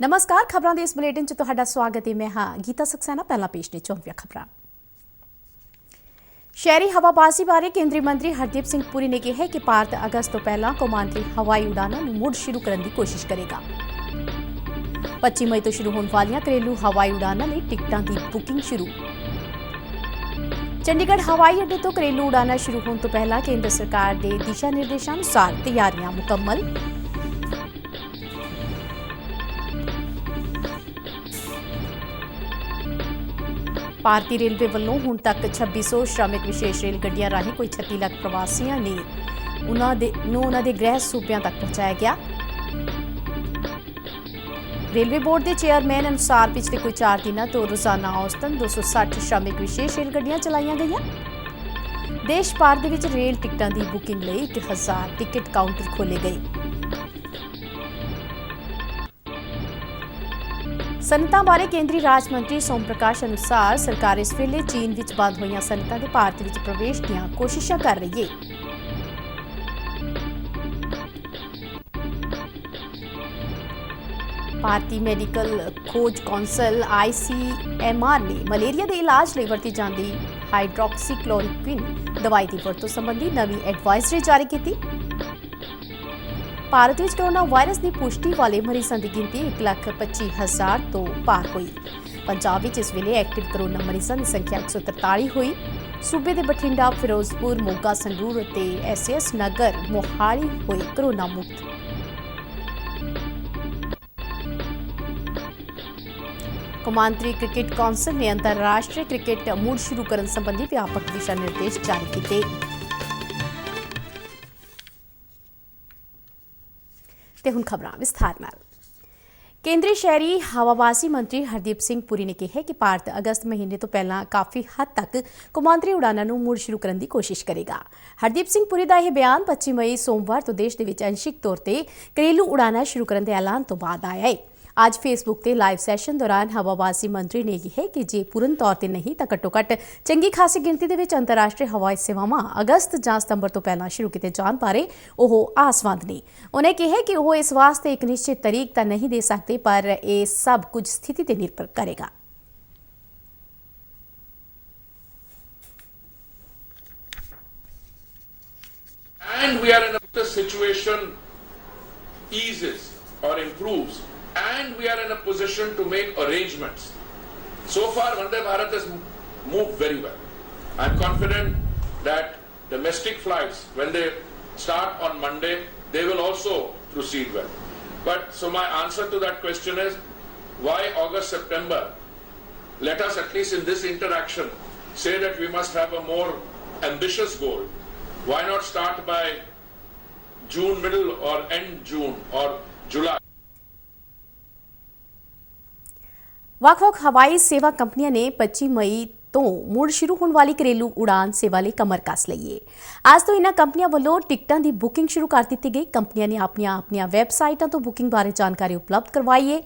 नमस्कार, खबरों के इस बुलेटिन च तुहाडा स्वागत है। मैं हाँ गीता सक्सेना। पहला पेश ने चौंकिया खबरां। शहरी हवाबाजी बारे केंद्रीय मंत्री हरदीप सिंह पुरी ने कहा है कि भारत अगस्त तो पहला कौमांतरी हवाई उड़ानां नूं मुड़ शुरू करने की कोशिश करेगा। 25 मई तो शुरू होने वाली घरेलू हवाई उड़ानां लई टिकटां की बुकिंग शुरू। चंडीगढ़ हवाई अड्डे तो घरेलू उड़ानां शुरू होने तो पहला केंद्र सरकार के दिशा निर्देशानुसार तैयारियां मुकम्मल। भारतीय रेलवे वालों हुण तक 2600 श्रमिक विशेष रेल गड्डियां राही कोई 36 लाख प्रवासियों ने उन्होंने गृह सूबਿਆਂ तक पहुंचाया गया। रेलवे बोर्ड के चेयरमैन अनुसार पिछले कोई 4 दिनों तो रोजाना औसतन 260 श्रमिक विशेष रेल गड्डियां चलाई गई। देश भर के रेल टिकटों की बुकिंग लिए 1000 टिकट काउंटर खोले गए। सनअतां बारे केंद्रीय राज मंत्री सोम प्रकाश अनुसार सरकार इस वेले चीन विच बंद होईयां सनअतां दे भारत विच प्रवेश दीआं कोशिशां कर रही है। भारतीय मैडिकल खोज कौंसल ICMR ने मलेरिया के इलाज लई वरती जांदी हाइड्रोक्सीक्लोरोक्विन दवाई की वरतों संबंधी नवी एडवाइजरी जारी की। भारत में कोरोना वायरस की पुष्टि वाले मरीजों की गिनती 1,25,000 तो पार हुई। पंजाब में इस वेले एक्टिव कोरोना मरीजों की संख्या 143 हुई। सूबे के बठिंडा, फिरोजपुर, मोगा, संगरूर और SS नगर मोहाली हुए कोरोना मुक्त। कौमांतरी क्रिकेट कौंसल ने अंतरराष्ट्रीय क्रिकेट मुड़ शुरू करने संबंधी व्यापक दिशा निर्देश जारी किए। हुण खबरां विस्तार नाल। केंद्रीय शहरी हवाबाजी मंत्री हरदीप सिंह पुरी ने कहा है कि भारत अगस्त महीने तो पहला काफ़ी हद तक कौमांतरी उड़ानां नूं मुड़ शुरू करने की कोशिश करेगा। हरदीप सिंह पुरी का यह बयान 25 मई सोमवार तो देश के अंशिक तौर पर घरेलू उड़ानां शुरू करने के ऐलान तो बाद आया है। आज फेसबुक के लाइव सैशन दौरान हवाबाजी मंत्री ने कहा कि जे पूर्ण तौर पर नहीं तो घट्टो घट्ट चंगी खासी गिनती के अंतरराष्ट्रीय हवाई सेवावां अगस्त जां सितंबर तो पहला शुरू किए जाने बारे वो आसवंद ने। उन्हें कहा कि वो इस वास्ते एक निश्चित तारीख तो नहीं दे सकते, पर यह सब कुछ स्थिति पर निर्भर करेगा। And we are in a situation eases or improves, and we are in a position to make arrangements. So far, Vande Bharat has moved very well. I'm confident that domestic flights, when they start on Monday, they will also proceed well. But so my answer to that question is, why August, September? Let us at least in this interaction say that we must have a more ambitious goal. Why not start by June middle or end June or July? ਵੱਖ-ਵੱਖ ਹਵਾਈ ਸੇਵਾ ਕੰਪਨੀਆਂ ਨੇ 25 ਮਈ ਤੋਂ ਮੁੜ ਸ਼ੁਰੂ ਹੋਣ ਵਾਲੀ ਘਰੇਲੂ ਉਡਾਨ ਸੇਵਾ ਲਈ ਕਮਰ ਕੱਸ ਲਈ ਹੈ। ਅੱਜ ਤੋਂ ਇਹਨਾਂ ਕੰਪਨੀਆਂ ਵੱਲੋਂ ਟਿਕਟਾਂ ਦੀ ਬੁਕਿੰਗ ਸ਼ੁਰੂ ਕਰ ਦਿੱਤੀ ਗਈ। ਕੰਪਨੀਆਂ ਨੇ ਆਪਣੀਆਂ ਵੈਬਸਾਈਟਾਂ ਤੋਂ ਬੁਕਿੰਗ ਬਾਰੇ ਜਾਣਕਾਰੀ ਉਪਲਬਧ ਕਰਵਾਈ ਹੈ।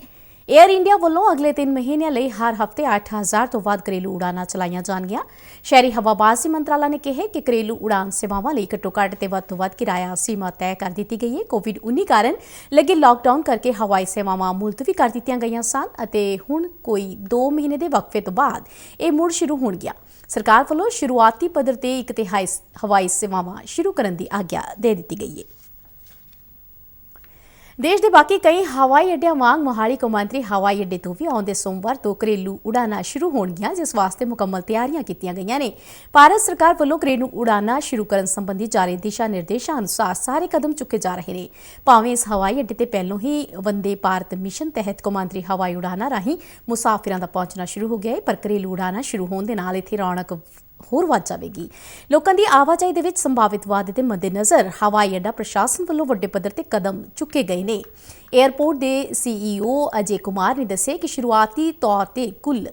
एयर इंडिया वालों अगले 3 महीनों लिए हर हफ्ते 8,000 तो वध घरेलू उड़ानां चलाईयां जाणगियां। शहरी हवाबाजी मंत्रालय ने कहा कि घरेलू उड़ान सेवावां लई घट्टो घट्ट ते वध तो वध किराया सीमा तय कर दी गई है। कोविड-19 कारण लगे लॉकडाउन करके हवाई सेवावां मुलतवी कर दित्तियां गईयां सन अते हुण कोई 2 महीने के वक्फे तो बाद ये मुड़ शुरू होणगियां। सरकार वालों शुरुआती पद्धर ते 1/3 हवाई सेवावां शुरू करने की आग्या दे दी गई है। देश के बाकी कई हवाई अड्डियां वांग मोहाली कौमांतरी हवाई अड्डे तो भी आउंदे सोमवार तो घरेलू उड़ानां शुरू होणगियां, जिस वास्ते मुकम्मल तैयारियां कीतियां गईयां ने। भारत सरकार वालों घरेलू उड़ानां शुरू करने संबंधी जारी दिशा निर्देशां अनुसार सारे कदम चुके जा रहे हैं। भावें इस हवाई अड्डे ते पहलों ही वंदे भारत मिशन तहत कौमांतरी हवाई उड़ानां राहीं मुसाफिरां दा पहुंचना शुरू हो गया है, पर घरेलू उड़ानां शुरू होने दे नाल इत्थे रौनक होर वध जाएगी। लोगों की आवाजाही दे विच संभावित वाधे के मद्देनज़र हवाई अड्डा प्रशासन वालों वड्डे पद्धर ते कदम चुके गए ने। एयरपोर्ट के CEO अजय कुमार ने दस्सिया कि शुरुआती तौर पर कुल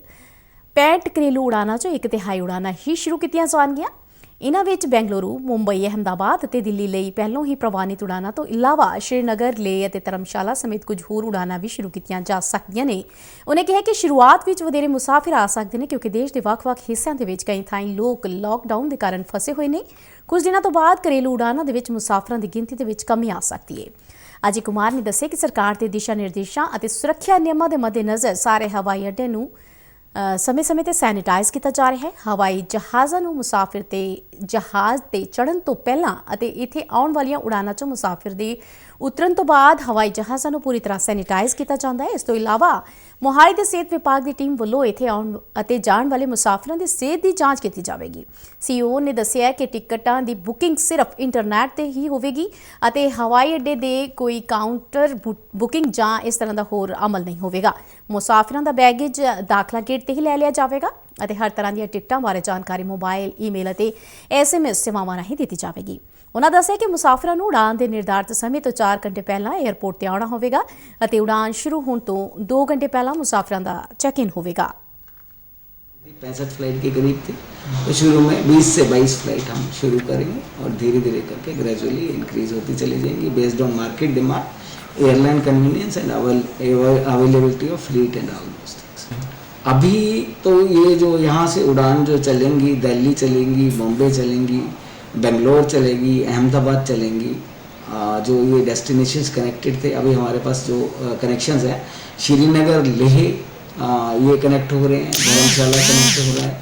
65 घरेलू उड़ानां चों 1/3 उड़ानां ही शुरू कीतियां जाणगियां। इन्हां विच बेंगलुरु, मुंबई, अहमदाबाद ते दिल्ली लई पहलों ही प्रवानित उड़ानां तो इलावा श्रीनगर, लेह अते धर्मशाला समेत कुछ होर उड़ानां भी शुरू कीतियां जा सकदियां ने। उन्हें कहा कि शुरुआत विच वधेरे मुसाफिर आ सकदे ने, क्योंकि देश के ਵੱਖ-ਵੱਖ हिस्सों के विच कई थाईं लोग लॉकडाउन के कारण फसे हुए ने। कुछ दिनों तो बाद घरेलू उड़ानां दे विच मुसाफिरां की गिनती दे विच कमी आ सकती है। ਅਜੇ ਕੁਮਾਰ ਨੇ ਦੱਸਿਆ ਕਿ ਸਰਕਾਰ ਦੇ ਦਿਸ਼ਾ ਨਿਰਦੇਸ਼ਾਂ ਅਤੇ ਸੁਰੱਖਿਆ ਨਿਯਮਾਂ ਦੇ ਮੱਦੇਨਜ਼ਰ ਸਾਰੇ ਹਵਾਈ ਅੱਡੇ ਨੂੰ ਸਮੇਂ-ਸਮੇਂ ਤੇ ਸੈਨੀਟਾਈਜ਼ ਕੀਤਾ ਜਾ ਰਿਹਾ ਹੈ। ਹਵਾਈ ਜਹਾਜ਼ਾਂ ਨੂੰ ਮੁਸਾਫਿਰ ਤੇ ਜਹਾਜ਼ ਤੇ ਚੜ੍ਹਨ ਤੋਂ ਪਹਿਲਾਂ ਅਤੇ ਇੱਥੇ ਆਉਣ ਵਾਲੀਆਂ ਉਡਾਨਾਂ 'ਚੋਂ ਮੁਸਾਫਿਰ ਦੇ ਉਤਰਨ ਤੋਂ ਬਾਅਦ ਹਵਾਈ ਜਹਾਜ਼ਾਂ ਨੂੰ ਪੂਰੀ ਤਰ੍ਹਾਂ ਸੈਨੀਟਾਈਜ਼ ਕੀਤਾ ਜਾਂਦਾ ਹੈ। ਇਸ ਤੋਂ ਇਲਾਵਾ ਮੋਹਾਲੀ ਦੇ ਸਿਹਤ ਵਿਭਾਗ ਦੀ ਟੀਮ ਵੱਲੋਂ ਇੱਥੇ ਆਉਣ ਅਤੇ ਜਾਣ ਵਾਲੇ ਮੁਸਾਫਿਰਾਂ ਦੀ ਸਿਹਤ ਦੀ ਜਾਂਚ ਕੀਤੀ ਜਾਵੇਗੀ। ਸੀਈਓ ਨੇ ਦੱਸਿਆ ਕਿ ਟਿਕਟਾਂ ਦੀ ਬੁਕਿੰਗ ਸਿਰਫ ਇੰਟਰਨੈਟ ਤੇ ਹੀ ਹੋਵੇਗੀ ਅਤੇ ਹਵਾਈ ਅੱਡੇ ਦੇ ਕੋਈ ਕਾਊਂਟਰ ਬੁਕਿੰਗ ਜਾਂ ਇਸ ਤਰ੍ਹਾਂ ਦਾ ਹੋਰ ਅਮਲ ਨਹੀਂ ਹੋਵੇਗਾ। ਮੁਸਾਫਿਰਾਂ ਦਾ ਬੈਗੇਜ ਦਾਖਲਾ ਗੇਟ ਤੇ ਹੀ ਲੈ ਲਿਆ ਜਾਵੇਗਾ ਅਤੇ ਹਰ ਤਰ੍ਹਾਂ ਦੀਆਂ ਟਿਕਟਾਂ ਬਾਰੇ ਜਾਣਕਾਰੀ ਮੋਬਾਈਲ, ਈਮੇਲ ਅਤੇ SMS ਸੇਵਾਵਾਂ ਰਾਹੀਂ ਦਿੱਤੀ ਜਾਵੇਗੀ। ਉਨ੍ਹਾਂ ਦੱਸਿਆ ਕਿ ਮੁਸਾਫਿਰਾਂ ਨੂੰ ਉਡਾਨ ਦੇ ਨਿਰਧਾਰਤ ਸਮੇਂ ਤੋਂ 4 ਘੰਟੇ ਪਹਿਲਾਂ 에ਅਰਪੋਰਟ ਤੇ ਆਉਣਾ ਹੋਵੇਗਾ ਅਤੇ ਉਡਾਨ ਸ਼ੁਰੂ ਹੋਣ ਤੋਂ 2 घंटे ਪਹਿਲਾਂ ਮੁਸਾਫਿਰਾਂ ਦਾ ਚੈੱਕ ਇਨ ਹੋਵੇਗਾ। 65 फ्लाइट के करीब थी, तो शुरू में 20 से 22 फ्लाइट हम शुरू करेंगे और धीरे धीरे करके ग्रेजुअली इंक्रीज होती चली जाएंगी based on market demand, airline convenience and availability of fleet and all those things. अभी तो ये जो यहाँ से उड़ान जो चलेंगी, दिल्ली चलेंगी, बॉम्बे चलेंगी, बेंगलोर चलेगी, अहमदाबाद चलेंगी, जो ये डेस्टिनेशंस कनेक्टेड थे, अभी हमारे पास जो कनेक्शंस हैं श्रीनगर, लेह ये कनेक्ट हो रहे हैं, धर्मशाला कनेक्ट हो रहा है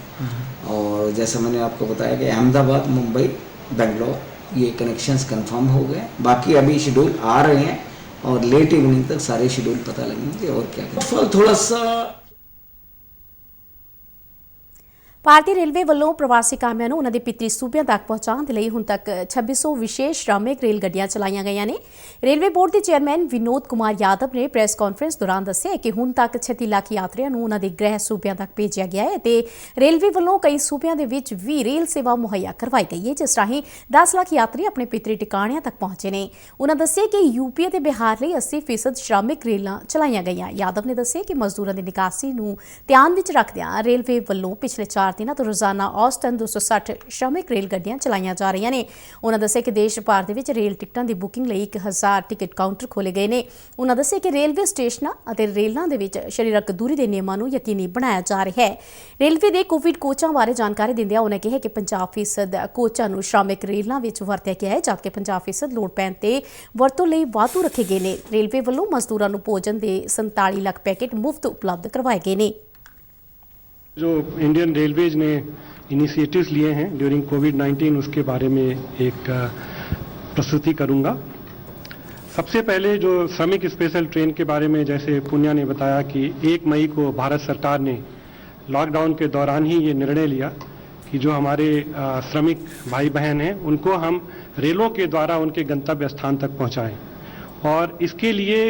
और जैसा मैंने आपको बताया कि अहमदाबाद, मुंबई, बेंगलोर ये कनेक्शंस कंफर्म हो गए। बाकी अभी शेड्यूल आ रहे हैं और लेट इवनिंग तक सारे शेड्यूल पता लगेंगे और क्या थोड़ा सा। ਭਾਰਤੀ ਰੇਲਵੇ ਵੱਲੋਂ ਪ੍ਰਵਾਸੀ ਕਾਮਿਆਂ ਨੂੰ ਉਹਨਾਂ ਦੇ ਪਿਤਰੀ ਸੂਬਿਆਂ ਤੱਕ ਪਹੁੰਚਾਉਣ ਦੇ ਲਈ ਹੁਣ ਤੱਕ 2600 ਵਿਸ਼ੇਸ਼ ਸ਼੍ਰਮਿਕ ਰੇਲ ਗੱਡੀਆਂ ਚਲਾਈਆਂ ਗਈਆਂ ਨੇ। ਰੇਲਵੇ ਬੋਰਡ ਦੇ ਚੇਅਰਮੈਨ ਵਿਨੋਦ ਕੁਮਾਰ ਯਾਦਵ ਨੇ ਪ੍ਰੈਸ ਕਾਨਫਰੰਸ ਦੌਰਾਨ ਦੱਸਿਆ ਕਿ ਹੁਣ ਤੱਕ 36 ਲੱਖ ਯਾਤਰੀਆਂ ਨੂੰ ਉਹਨਾਂ ਦੇ ਗ੍ਰਹਿ ਸੂਬਿਆਂ ਤੱਕ ਭੇਜਿਆ ਗਿਆ ਹੈ ਤੇ ਰੇਲਵੇ ਵੱਲੋੋਂ ਕਈ ਸੂਬਿਆਂ ਦੇ ਵਿੱਚ ਵੀ ਰੇਲ ਸੇਵਾ ਮੁਹੱਈਆ ਕਰਵਾਈ ਗਈ ਹੈ, ਜਿਸ ਰਾਹੀਂ 10 ਲੱਖ ਯਾਤਰੀ ਆਪਣੇ ਪਿਤਰੀ ਟਿਕਾਣਿਆਂ ਤੱਕ ਪਹੁੰਚੇ ਨੇ। ਉਹਨਾਂ ਦੱਸਿਆ ਕਿ ਯੂਪੀ ਅਤੇ ਬਿਹਾਰ ਲਈ 80% ਸ਼੍ਰਮਿਕ ਰੇਲਾਂ ਚਲਾਈਆਂ ਗਈਆਂ। ਯਾਦਵ ਨੇ ਦੱਸਿਆ ਕਿ ਮਜ਼ਦੂਰਾਂ ਦੀ ਨਿਕਾਸੀ ਨੂੰ ਧਿਆਨ ਵਿੱਚ ਰੱਖਦਿਆਂ ਰੇਲਵੇ ਵੱਲੋਂ ਪਿਛਲੇ 4 ਦਿਨਾਂ ਤੋਂ ਰੋਜ਼ਾਨਾ ਔਸਤਨ 260 ਸ਼੍ਰਮਿਕ ਰੇਲ ਗੱਡੀਆਂ ਚਲਾਈਆਂ ਜਾ ਰਹੀਆਂ ਨੇ। ਉਹਨਾਂ ਦੱਸਿਆ ਕਿ ਦੇਸ਼ ਭਰ ਦੇ ਵਿੱਚ ਰੇਲ ਟਿਕਟਾਂ ਦੀ ਬੁਕਿੰਗ ਲਈ 1000 ਟਿਕਟ ਕਾਊਂਟਰ ਖੋਲੇ ਗਏ ਨੇ। ਉਹਨਾਂ ਦੱਸਿਆ ਕਿ ਰੇਲਵੇ ਸਟੇਸ਼ਨਾਂ ਅਤੇ ਰੇਲਾਂ ਦੇ ਵਿੱਚ ਸਰੀਰਕ ਦੂਰੀ ਦੇ ਨਿਯਮਾਂ ਨੂੰ ਯਕੀਨੀ ਬਣਾਇਆ ਜਾ ਰਿਹਾ ਹੈ। ਰੇਲਵੇ ਦੇ ਕੋਵਿਡ ਕੋਚਾਂ ਬਾਰੇ ਜਾਣਕਾਰੀ ਦਿੰਦਿਆਂ ਉਹਨਾਂ ਕਿਹਾ ਕਿ 50% ਕੋਚਾਂ ਨੂੰ ਸ਼੍ਰਮਿਕ ਰੇਲਾਂ ਵਿੱਚ ਵਰਤਿਆ ਗਿਆ ਹੈ, ਜਦਕਿ 50% ਲੋੜ ਪੈਣ ਤੇ ਵਰਤੋਂ ਲਈ ਵਾਧੂ ਰੱਖੇ ਗਏ ਨੇ। ਰੇਲਵੇ ਵੱਲੋਂ ਮਜ਼ਦੂਰਾਂ ਨੂੰ ਭੋਜਨ ਦੇ 47 ਲੱਖ ਪੈਕੇਟ ਮੁਫਤ ਉਪਲਬਧ ਕਰਵਾਏ ਗਏ ਨੇ। जो इंडियन रेलवेज ने इनिशिएटिव्स लिए हैं ड्यूरिंग कोविड-19 उसके बारे में एक प्रस्तुति करूंगा। सबसे पहले जो श्रमिक स्पेशल ट्रेन के बारे में, जैसे पुनिया ने बताया कि 1 मई को भारत सरकार ने लॉकडाउन के दौरान ही ये निर्णय लिया कि जो हमारे श्रमिक भाई बहन हैं उनको हम रेलों के द्वारा उनके गंतव्य स्थान तक पहुंचाएं और इसके लिए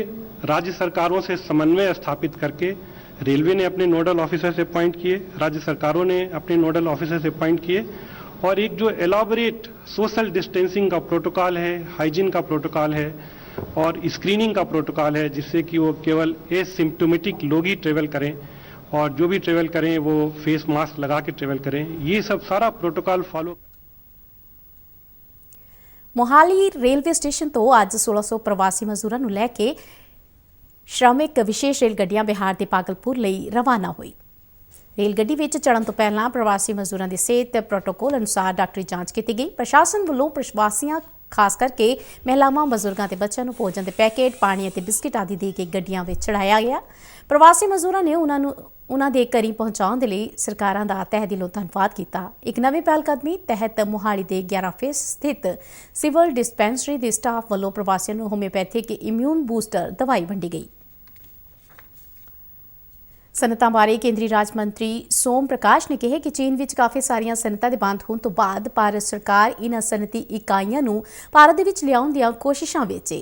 राज्य सरकारों से समन्वय स्थापित करके रेलवे ने अपने नोडल ऑफिसर से अपॉइंट किए, राज्य सरकारों ने अपने नोडल ऑफिसर से अपॉइंट किए और एक जो एलॉबरेट सोशल डिस्टेंसिंग का प्रोटोकॉल है, हाइजीन का प्रोटोकॉल है और स्क्रीनिंग का प्रोटोकॉल है, जिससे कि वो केवल एसिम्प्टोमेटिक लोग ही ट्रेवल करें और जो भी ट्रेवल करें वो फेस मास्क लगा के ट्रेवल करें। ये सब सारा protocol follow. Mohali railway station ਤੋਂ ਅੱਜ 1600 ਪ੍ਰਵਾਸੀ ਮਜ਼ਦੂਰਾਂ ਨੂੰ ਲੈ ਕੇ ਸ਼੍ਰਮਿਕ ਵਿਸ਼ੇਸ਼ ਰੇਲ ਗੱਡੀਆਂ ਬਿਹਾਰ ਦੇ ਪਾਗਲਪੁਰ ਲਈ ਰਵਾਨਾ ਹੋਈ। ਰੇਲ ਗੱਡੀ ਵਿੱਚ ਚੜ੍ਹਨ ਤੋਂ ਪਹਿਲਾਂ ਪ੍ਰਵਾਸੀ ਮਜ਼ਦੂਰਾਂ ਦੀ ਸਿਹਤ ਪ੍ਰੋਟੋਕੋਲ ਅਨੁਸਾਰ ਡਾਕਟਰੀ ਜਾਂਚ ਕੀਤੀ ਗਈ। ਪ੍ਰਸ਼ਾਸਨ ਵੱਲੋਂ ਪ੍ਰਵਾਸੀਆਂ ਖਾਸ ਕਰਕੇ ਮਹਿਲਾਵਾਂ, ਬਜ਼ੁਰਗਾਂ ਤੇ ਬੱਚਿਆਂ ਨੂੰ ਭੋਜਨ ਦੇ ਪੈਕੇਟ, ਪਾਣੀ ਅਤੇ ਬਿਸਕਿਟ ਆਦਿ ਦੇ ਕੇ ਗੱਡੀਆਂ ਵਿੱਚ ਚੜਾਇਆ ਗਿਆ। ਪ੍ਰਵਾਸੀ ਮਜ਼ਦੂਰਾਂ ਨੇ ਉਹਨਾਂ ਦੇ ਘਰੀਂ ਪਹੁੰਚਾਉਣ ਦੇ ਲਈ ਸਰਕਾਰਾਂ ਦਾ ਤਹਿ ਦਿਲੋਂ ਧੰਨਵਾਦ ਕੀਤਾ। ਇੱਕ ਨਵੀਂ ਪਹਿਲਕਦਮੀ ਤਹਿਤ ਮੋਹਾਲੀ ਦੇ 11 ਫੇਸ ਸਥਿਤ ਸਿਵਲ ਡਿਸਪੈਂਸਰੀ ਦੇ ਸਟਾਫ ਵੱਲੋਂ ਪ੍ਰਵਾਸੀਆਂ ਨੂੰ ਹੋਮਿਓਪੈਥਿਕ ਇਮਿਊਨ ਬੂਸਟਰ ਦਵਾਈ ਵੰਡੀ ਗਈ। ਸਨਅਤਾਂ ਬਾਰੇ ਕੇਂਦਰੀ ਰਾਜ ਮੰਤਰੀ ਸੋਮ ਪ੍ਰਕਾਸ਼ ਨੇ ਕਿਹਾ ਕਿ ਚੀਨ ਵਿੱਚ ਕਾਫੀ ਸਾਰੀਆਂ ਸਨਅਤਾਂ ਦੇ ਬੰਦ ਹੋਣ ਤੋਂ ਬਾਅਦ ਭਾਰਤ ਸਰਕਾਰ ਇਨ੍ਹਾਂ ਸਨਅਤੀ ਇਕਾਈਆਂ ਨੂੰ ਭਾਰਤ ਦੇ ਵਿੱਚ ਲਿਆਉਣ ਦੀਆਂ ਕੋਸ਼ਿਸ਼ਾਂ ਵਿੱਚ ਹੈ।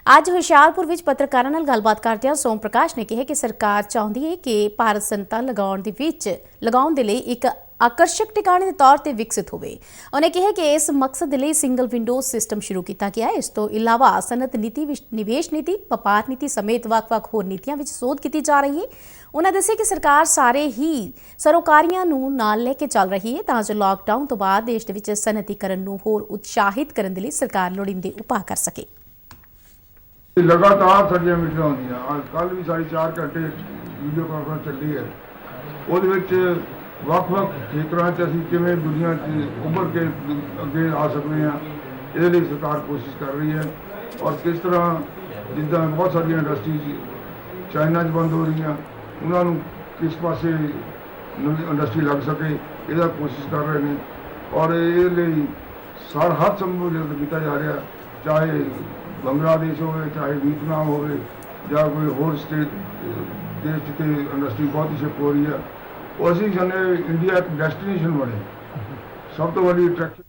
ਅੱਜ ਹੁਸ਼ਿਆਰਪੁਰ ਵਿੱਚ ਪੱਤਰਕਾਰਾਂ ਨਾਲ ਗੱਲਬਾਤ ਕਰਦਿਆਂ ਸੋਮ ਪ੍ਰਕਾਸ਼ ਨੇ ਕਿਹਾ ਕਿ ਸਰਕਾਰ ਚਾਹੁੰਦੀ ਹੈ ਕਿ ਭਾਰਤ ਸਨਅਤਾਂ ਲਗਾਉਣ ਦੇ ਲਈ ਇੱਕ ਆਕਰਸ਼ਕ ਟਿਕਾਣੇ ਦੇ ਤੌਰ ਤੇ ਵਿਕਸਿਤ ਹੋਵੇ। ਉਹਨੇ ਕਿਹਾ ਕਿ ਇਸ ਮਕਸਦ ਲਈ ਸਿੰਗਲ ਵਿੰਡੋ ਸਿਸਟਮ ਸ਼ੁਰੂ ਕੀਤਾ ਗਿਆ ਹੈ। ਇਸ ਤੋਂ ਇਲਾਵਾ ਸਨਅਤ ਨੀਤੀ, ਨਿਵੇਸ਼ ਨੀਤੀ, ਵਪਾਰ ਨੀਤੀ ਸਮੇਤ ਵੱਖ-ਵੱਖ ਹੋਰ ਨੀਤੀਆਂ ਵਿੱਚ ਸੋਧ ਕੀਤੀ ਜਾ ਰਹੀ ਹੈ। ਉਹਨਾਂ ਦੱਸਿਆ ਕਿ ਸਰਕਾਰ ਸਾਰੇ ਹੀ ਸਰੋਕਾਰੀਆਂ ਨੂੰ ਨਾਲ ਲੈ ਕੇ ਚੱਲ ਰਹੀ ਹੈ ਤਾਂ ਜੋ ਲਾਕਡਾਊਨ ਤੋਂ ਬਾਅਦ ਦੇਸ਼ ਦੇ ਵਿੱਚ ਸਨਅਤੀਕਰਨ ਨੂੰ ਹੋਰ ਉਤਸ਼ਾਹਿਤ ਕਰਨ ਦੇ ਲਈ ਸਰਕਾਰ ਲੋੜੀਂਦੇ ਉਪਾਅ ਕਰ ਸਕੇ। लगातार ਸਾਡੀਆਂ ਮੀਟਿੰਗਾਂ ਹੁੰਦੀਆਂ। ਅੱਜ ਕੱਲ੍ਹ ਵੀ ਸਾਡੀ 4 ਘੰਟੇ ਵੀਡੀਓ ਕਾਨਫਰੰਸ ਚੱਲੀ ਹੈ। ਉਹਦੇ ਵਿੱਚ ਵੱਖ-ਵੱਖ ਖੇਤਰਾਂ 'ਚ ਅਸੀਂ ਕਿਵੇਂ ਦੁਨੀਆ 'ਚ ਉੱਭਰ ਕੇ ਅੱਗੇ ਆ ਸਕਦੇ ਹਾਂ, ਇਹਦੇ ਲਈ ਸਰਕਾਰ ਕੋਸ਼ਿਸ਼ ਕਰ ਰਹੀ ਹੈ। ਔਰ ਕਿਸ ਤਰ੍ਹਾਂ ਜਿੱਦਾਂ ਬਹੁਤ ਸਾਰੀਆਂ ਇੰਡਸਟਰੀਜ਼ ਚਾਈਨਾ 'ਚ ਬੰਦ ਹੋ ਰਹੀਆਂ, ਉਹਨਾਂ ਨੂੰ ਕਿਸ ਪਾਸੇ ਨਵੀਂ ਇੰਡਸਟਰੀ ਲੱਗ ਸਕੇ ਇਹਦਾ ਕੋਸ਼ਿਸ਼ ਕਰ ਰਹੇ ਨੇ। ਔਰ ਇਹ ਲਈ ਹਰ ਸੰਭਵ ਯਤਨ ਕੀਤਾ ਜਾ ਰਿਹਾ, ਚਾਹੇ ਬੰਗਲਾਦੇਸ਼ ਹੋਵੇ, ਚਾਹੇ ਵੀਅਤਨਾਮ ਹੋਵੇ ਜਾਂ ਕੋਈ ਹੋਰ ਸਟੇਟ ਦੇਸ਼ ਜਿੱਥੇ ਇੰਡਸਟਰੀ ਬਹੁਤ ਹੀ ਸ਼ਿਫਟ ਹੋ ਰਹੀ ਹੈ। ਉਹ ਅਸੀਂ ਚਾਹੁੰਦੇ ਇੰਡੀਆ ਇੱਕ ਡੈਸਟੀਨੇਸ਼ਨ ਬਣੇ, ਸਭ ਤੋਂ ਵੱਡੀ attraction.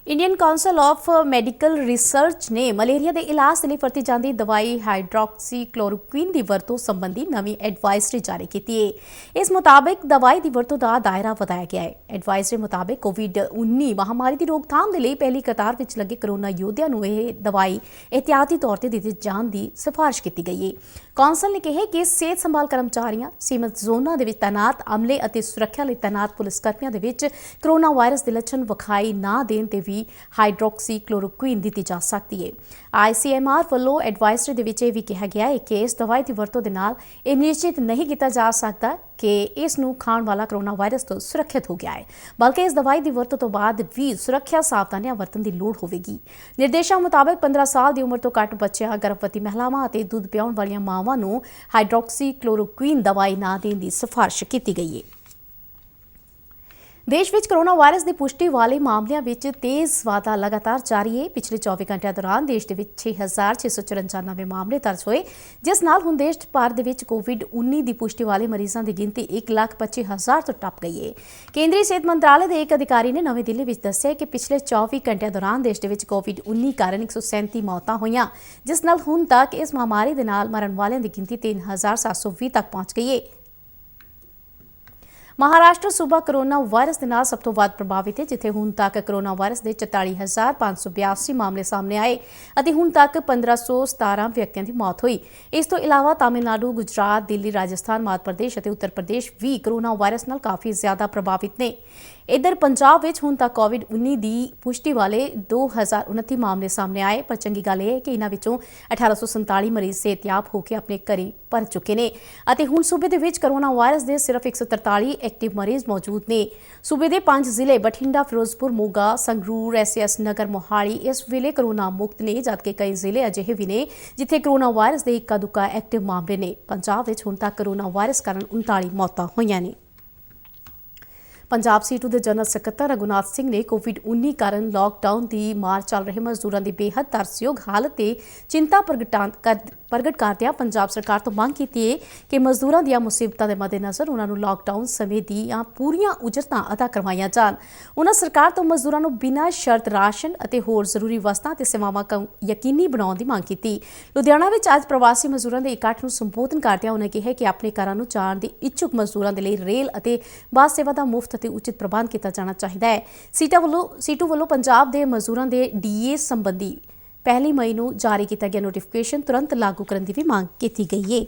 Indian council of medical research ਨੇ ਮਲੇਰੀਆ ਦੇ ਇਲਾਜ ਦੇ ਲਈ ਵਰਤੀ ਜਾਂਦੀ ਦਵਾਈ ਹਾਈਡਰੋਕਸੀ ਕਲੋਰੋਕੁਈਨ ਦੀ ਵਰਤੋਂ ਸੰਬੰਧੀ ਨਵੀਂ ਐਡਵਾਈਜ਼ਰੀ ਜਾਰੀ ਕੀਤੀ ਹੈ। ਇਸ ਮੁਤਾਬਕ ਦਵਾਈ ਦੀ ਵਰਤੋਂ ਦਾ ਦਾਇਰਾ ਵਧਾਇਆ ਗਿਆ ਹੈ। ਐਡਵਾਈਜ਼ਰੀ ਮੁਤਾਬਕ ਕੋਵਿਡ-19 ਮਹਾਮਾਰੀ ਦੀ ਰੋਕਥਾਮ ਦੇ ਲਈ ਪਹਿਲੀ ਕਤਾਰ ਵਿੱਚ ਲੱਗੇ ਕਰੋਨਾ ਯੋਧਿਆਂ ਨੂੰ ਇਹ ਦਵਾਈ ਇਹਤਿਆਤੀ ਤੌਰ ਤੇ ਦਿੱਤੀ ਜਾਣ ਦੀ ਸਿਫਾਰਿਸ਼ ਕੀਤੀ ਗਈ ਹੈ। ਕੌਂਸਲ ਨੇ ਕਿਹਾ ਕਿ ਸਿਹਤ ਸੰਭਾਲ ਕਰਮਚਾਰੀਆਂ, ਸੀਮਤ ਜ਼ੋਨਾਂ ਦੇ ਵਿੱਚ ਤੈਨਾਤ ਅਮਲੇ ਅਤੇ ਸੁਰੱਖਿਆ ਲਈ ਤੈਨਾਤ ਪੁਲਿਸ ਕਰਮੀਆਂ ਦੇ ਵਿੱਚ ਕਰੋਨਾ ਵਾਇਰਸ ਦੇ ਲੱਛਣ ਵਿਖਾਈ ਨਾ ਦੇਣ ਤੇ ਵੀ ਹਾਈਡਰੋਕਸੀ ਕਲੋਰੋਕੁਈਨ ਦਿੱਤੀ ਜਾ ਸਕਦੀ ਹੈ। ICMR ਵੱਲੋਂ ਐਡਵਾਈਜ਼ਰੀ ਦੇ ਵਿੱਚ ਇਹ ਵੀ ਕਿਹਾ ਗਿਆ ਹੈ ਕਿ ਇਸ ਦਵਾਈ ਦੀ ਵਰਤੋਂ ਦੇ ਨਾਲ ਇਹ ਨਿਸ਼ਚਿਤ ਨਹੀਂ ਕੀਤਾ ਜਾ ਸਕਦਾ ਕਿ ਇਸ ਨੂੰ ਖਾਣ ਵਾਲਾ ਕਰੋਨਾ ਵਾਇਰਸ ਤੋਂ ਸੁਰੱਖਿਅਤ ਹੋ ਗਿਆ ਹੈ, ਬਲਕਿ ਇਸ ਦਵਾਈ ਦੀ ਵਰਤੋਂ ਤੋਂ ਬਾਅਦ ਵੀ ਸੁਰੱਖਿਆ ਸਾਵਧਾਨੀਆਂ ਵਰਤਣ ਦੀ ਲੋੜ ਹੋਵੇਗੀ। ਨਿਰਦੇਸ਼ਾਂ ਮੁਤਾਬਕ 15 ਸਾਲ ਦੀ ਉਮਰ ਤੋਂ ਘੱਟ ਬੱਚਿਆਂ, ਗਰਭਵਤੀ ਮਹਿਲਾਵਾਂ ਅਤੇ ਦੁੱਧ ਪਿਆਉਣ ਵਾਲੀਆਂ ਮਾਵਾਂ ਨੂੰ ਹਾਈਡਰੋਕਸੀ ਕਲੋਰੋਕੁਈਨ ਦਵਾਈ ਨਾ ਦੇਣ ਦੀ ਸਿਫਾਰਿਸ਼ ਕੀਤੀ ਗਈ ਹੈ। ਦੇਸ਼ ਵਿੱਚ ਕਰੋਨਾ ਵਾਇਰਸ ਦੀ ਪੁਸ਼ਟੀ ਵਾਲੇ ਮਾਮਲਿਆਂ ਵਿੱਚ ਤੇਜ਼ ਵਾਧਾ ਲਗਾਤਾਰ ਜਾਰੀ ਹੈ। ਪਿਛਲੇ 24 ਘੰਟਿਆਂ ਦੌਰਾਨ ਦੇਸ਼ ਦੇ ਵਿੱਚ 6,694 ਨਵੇਂ ਮਾਮਲੇ ਦਰਜ ਹੋਏ, ਜਿਸ ਨਾਲ ਹੁਣ ਦੇਸ਼ ਭਰ ਦੇ ਵਿੱਚ ਕੋਵਿਡ-19 ਦੀ ਪੁਸ਼ਟੀ ਵਾਲੇ ਮਰੀਜ਼ਾਂ ਦੀ ਗਿਣਤੀ 1,25,000 ਤੋਂ ਟੱਪ ਗਈ ਹੈ। ਕੇਂਦਰੀ ਸਿਹਤ ਮੰਤਰਾਲੇ ਦੇ ਇੱਕ ਅਧਿਕਾਰੀ ਨੇ ਨਵੀਂ ਦਿੱਲੀ ਵਿੱਚ ਦੱਸਿਆ ਕਿ ਪਿਛਲੇ 24 ਘੰਟਿਆਂ ਦੌਰਾਨ ਦੇਸ਼ ਦੇ ਵਿੱਚ ਕੋਵਿਡ-19 ਕਾਰਨ 137 ਮੌਤਾਂ ਹੋਈਆਂ, ਜਿਸ ਨਾਲ ਹੁਣ ਤੱਕ ਇਸ ਮਹਾਮਾਰੀ ਦੇ ਨਾਲ ਮਰਨ ਵਾਲਿਆਂ ਦੀ ਗਿਣਤੀ 3,720 ਤੱਕ ਪਹੁੰਚ ਗਈ ਹੈ। ਮਹਾਰਾਸ਼ਟਰ ਸੂਬਾ ਕਰੋਨਾ ਵਾਇਰਸ ਦੇ ਨਾਲ ਸਭ ਤੋਂ ਵੱਧ ਪ੍ਰਭਾਵਿਤ ਹੈ, ਜਿੱਥੇ ਹੁਣ ਤੱਕ ਕਰੋਨਾ ਵਾਇਰਸ ਦੇ 44,582 ਮਾਮਲੇ ਸਾਹਮਣੇ ਆਏ ਅਤੇ ਹੁਣ ਤੱਕ 1,517 ਵਿਅਕਤੀਆਂ ਦੀ ਮੌਤ ਹੋਈ। ਇਸ ਤੋਂ ਇਲਾਵਾ ਤਾਮਿਲਨਾਡੂ, ਗੁਜਰਾਤ, ਦਿੱਲੀ, ਰਾਜਸਥਾਨ, ਮੱਧ ਪ੍ਰਦੇਸ਼ ਅਤੇ ਉੱਤਰ ਪ੍ਰਦੇਸ਼ ਵੀ ਕਰੋਨਾ ਵਾਇਰਸ ਨਾਲ ਕਾਫੀ ਜ਼ਿਆਦਾ ਪ੍ਰਭਾਵਿਤ ਨੇ। ਇੱਧਰ ਪੰਜਾਬ ਵਿੱਚ ਹੁਣ ਤੱਕ ਕੋਵਿਡ-19 ਦੀ ਪੁਸ਼ਟੀ ਵਾਲੇ 2,029 ਮਾਮਲੇ ਸਾਹਮਣੇ ਆਏ, ਪਰ ਚੰਗੀ ਗੱਲ ਇਹ ਹੈ ਕਿ ਇਹਨਾਂ ਵਿੱਚੋਂ 1,847 ਮਰੀਜ਼ ਸਿਹਤਯਾਬ ਹੋ ਕੇ ਆਪਣੇ ਘਰੇ ਪਰਤ ਚੁੱਕੇ ਨੇ ਅਤੇ ਹੁਣ ਸੂਬੇ ਦੇ ਵਿੱਚ ਕਰੋਨਾ ਵਾਇਰਸ ਦੇ ਸਿਰਫ 143 ਐਕਟਿਵ ਮਰੀਜ਼ ਮੌਜੂਦ ਨੇ। ਸੂਬੇ ਦੇ 5 ਜ਼ਿਲ੍ਹੇ ਬਠਿੰਡਾ, ਫਿਰੋਜ਼ਪੁਰ, ਮੋਗਾ, ਸੰਗਰੂਰ, SS ਨਗਰ, ਮੋਹਾਲੀ ਇਸ ਵੇਲੇ ਕਰੋਨਾ ਮੁਕਤ ਨੇ, ਜਦਕਿ ਕਈ ਜ਼ਿਲ੍ਹੇ ਅਜਿਹੇ ਵੀ ਨੇ ਜਿੱਥੇ ਕਰੋਨਾ ਵਾਇਰਸ ਦੇ ਇੱਕਾ-ਦੁੱਕਾ ਐਕਟਿਵ ਮਾਮਲੇ ਨੇ। ਪੰਜਾਬ ਵਿੱਚ ਹੁਣ ਤੱਕ ਕਰੋਨਾ ਵਾਇਰਸ ਕਾਰਨ 39 ਮੌਤਾਂ ਹੋਈਆਂ ਨੇ। ਪੰਜਾਬ ਸੀਟੂ ਦੇ ਜਨਰਲ ਸਕੱਤਰ ਰਘੁਨਾਥ ਸਿੰਘ ਨੇ ਕੋਵਿਡ-19 ਕਾਰਨ ਲਾਕਡਾਊਨ ਦੀ ਮਾਰ ਚੱਲ ਰਹੇ ਮਜ਼ਦੂਰਾਂ ਦੀ ਬੇਹੱਦ ਤਰਸਯੋਗ ਹਾਲਤ ਤੇ ਚਿੰਤਾ ਪ੍ਰਗਟ ਕਰਦਿਆਂ ਪੰਜਾਬ ਸਰਕਾਰ ਤੋਂ ਮੰਗ ਕੀਤੀ ਹੈ ਕਿ ਮਜ਼ਦੂਰਾਂ ਦੀਆਂ ਮੁਸੀਬਤਾਂ ਦੇ ਮੱਦੇਨਜ਼ਰ ਉਹਨਾਂ ਨੂੰ ਲਾਕਡਾਊਨ ਸਮੇਂ ਦੀਆਂ ਪੂਰੀਆਂ ਉਜਰਤਾਂ ਅਦਾ ਕਰਵਾਈਆਂ ਜਾਣ। ਉਹਨਾਂ ਸਰਕਾਰ ਤੋਂ ਮਜ਼ਦੂਰਾਂ ਨੂੰ ਬਿਨਾਂ ਸ਼ਰਤ ਰਾਸ਼ਨ ਅਤੇ ਹੋਰ ਜ਼ਰੂਰੀ ਵਸਤਾਂ ਤੇ ਸੇਵਾਵਾਂ ਯਕੀਨੀ ਬਣਾਉਣ ਦੀ ਮੰਗ ਕੀਤੀ। ਲੁਧਿਆਣਾ ਵਿੱਚ ਅੱਜ ਪ੍ਰਵਾਸੀ ਮਜ਼ਦੂਰਾਂ ਦੇ ਇਕੱਠ ਨੂੰ ਸੰਬੋਧਨ ਕਰਦਿਆਂ ਉਹਨਾਂ ਕਿਹਾ ਕਿ ਆਪਣੇ ਘਰਾਂ ਨੂੰ ਜਾਣ ਦੇ ਇੱਛੁਕ ਮਜ਼ਦੂਰਾਂ ਦੇ ਲਈ ਰੇਲ ਅਤੇ ਬੱਸ ਸੇਵਾ ਦਾ ਮੁਫਤ ਅਤੇ ਉਚਿਤ ਪ੍ਰਬੰਧ ਕੀਤਾ ਜਾਣਾ ਚਾਹੀਦਾ ਹੈ। ਸੀਟੂ ਵੱਲੋਂ ਪੰਜਾਬ ਦੇ ਮਜ਼ਦੂਰਾਂ ਦੇ DA ਸੰਬੰਧੀ 1 ਮਈ ਨੂੰ ਜਾਰੀ ਕੀਤਾ ਗਿਆ ਨੋਟੀਫਿਕੇਸ਼ਨ ਤੁਰੰਤ ਲਾਗੂ ਕਰਨ ਦੀ ਵੀ ਮੰਗ ਕੀਤੀ ਗਈ ਹੈ।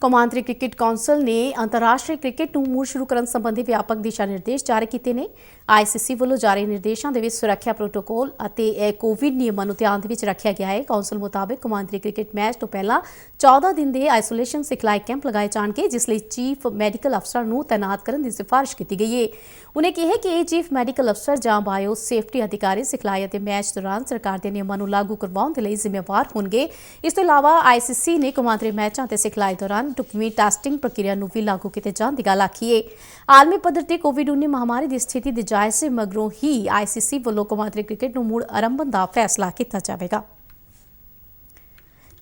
ਕੌਮਾਂਤਰੀ ਕ੍ਰਿਕਟ ਕੌਂਸਲ ਨੇ ਅੰਤਰਰਾਸ਼ਟਰੀ ਕ੍ਰਿਕਟ ਨੂੰ ਮੁੜ ਸ਼ੁਰੂ ਕਰਨ ਸੰਬੰਧੀ ਵਿਆਪਕ ਦਿਸ਼ਾ ਨਿਰਦੇਸ਼ ਜਾਰੀ ਕੀਤੇ ਨੇ। ICC ਵੱਲੋਂ ਜਾਰੀ ਨਿਰਦੇਸ਼ਾਂ ਦੇ ਵਿੱਚ ਸੁਰੱਖਿਆ ਪ੍ਰੋਟੋਕੋਲ ਅਤੇ ਕੋਵਿਡ ਨਿਯਮਾਂ ਨੂੰ ਧਿਆਨ ਦੇ ਵਿੱਚ ਰੱਖਿਆ ਗਿਆ ਹੈ। ਕੌਂਸਲ ਮੁਤਾਬਕ ਕੌਮਾਂਤਰੀ ਕ੍ਰਿਕਟ ਮੈਚ ਤੋਂ ਪਹਿਲਾਂ 14 ਦਿਨ ਦੇ ਆਈਸੋਲੇਸ਼ਨ ਸਿਖਲਾਈ ਕੈਂਪ ਲਗਾਏ ਜਾਣਗੇ, ਜਿਸ ਲਈ ਚੀਫ ਮੈਡੀਕਲ ਅਫਸਰ ਨੂੰ ਤੈਨਾਤ ਕਰਨ ਦੀ ਸਿਫਾਰਿਸ਼ ਕੀਤੀ ਗਈ ਹੈ। ਉਹਨੇ ਕਿਹਾ ਕਿ ਇਹ ਚੀਫ ਮੈਡੀਕਲ ਅਫਸਰ ਜਾਂ ਬਾਇਓ ਸੇਫਟੀ ਅਧਿਕਾਰੀ ਸਿਖਲਾਈ ਅਤੇ ਮੈਚ ਦੌਰਾਨ ਸਰਕਾਰ ਦੇ ਨਿਯਮਾਂ ਨੂੰ ਲਾਗੂ ਕਰਵਾਉਣ ਦੇ ਲਈ ਜ਼ਿੰਮੇਵਾਰ ਹੋਣਗੇ। ਇਸ ਤੋਂ ਇਲਾਵਾ ICC ਨੇ ਕੌਮਾਂਤਰੀ ਮੈਚਾਂ ਤੇ ਸਿਖਲਾਈ ਦੌਰਾਨ ਢੁਕਵੀਂ ਟੈਸਟਿੰਗ ਪ੍ਰਕਿਰਿਆ ਨੂੰ ਵੀ ਲਾਗੂ ਕੀਤੇ ਜਾਣ ਦੀ ਗੱਲ ਆਖੀ ਹੈ। ਆਲਮੀ ਪੱਧਰ ਤੇ ਕੋਵਿਡ-19 ਮਹਾਮਾਰੀ ਦੀ ਸਥਿਤੀ ਦੇ ਜਾਇਜ਼ੇ ਮਗਰੋਂ ਹੀ ICC ਵੱਲੋਂ ਕੌਮਾਂਤਰੀ ਕ੍ਰਿਕਟ ਨੂੰ ਮੁੜ ਆਰੰਭਣ ਦਾ ਫੈਸਲਾ ਕੀਤਾ ਜਾਵੇਗਾ।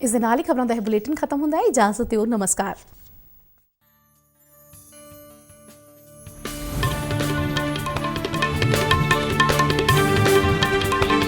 ਇਸ ਦੇ ਨਾਲ ਹੀ ਖਬਰਾਂ ਦਾ ਇਹ ਬੁਲੇਟਿਨ ਖਤਮ ਹੁੰਦਾ ਹੈ। ਇਜਾਜ਼ਤ ਦਿਓ, ਨਮਸਕਾਰ।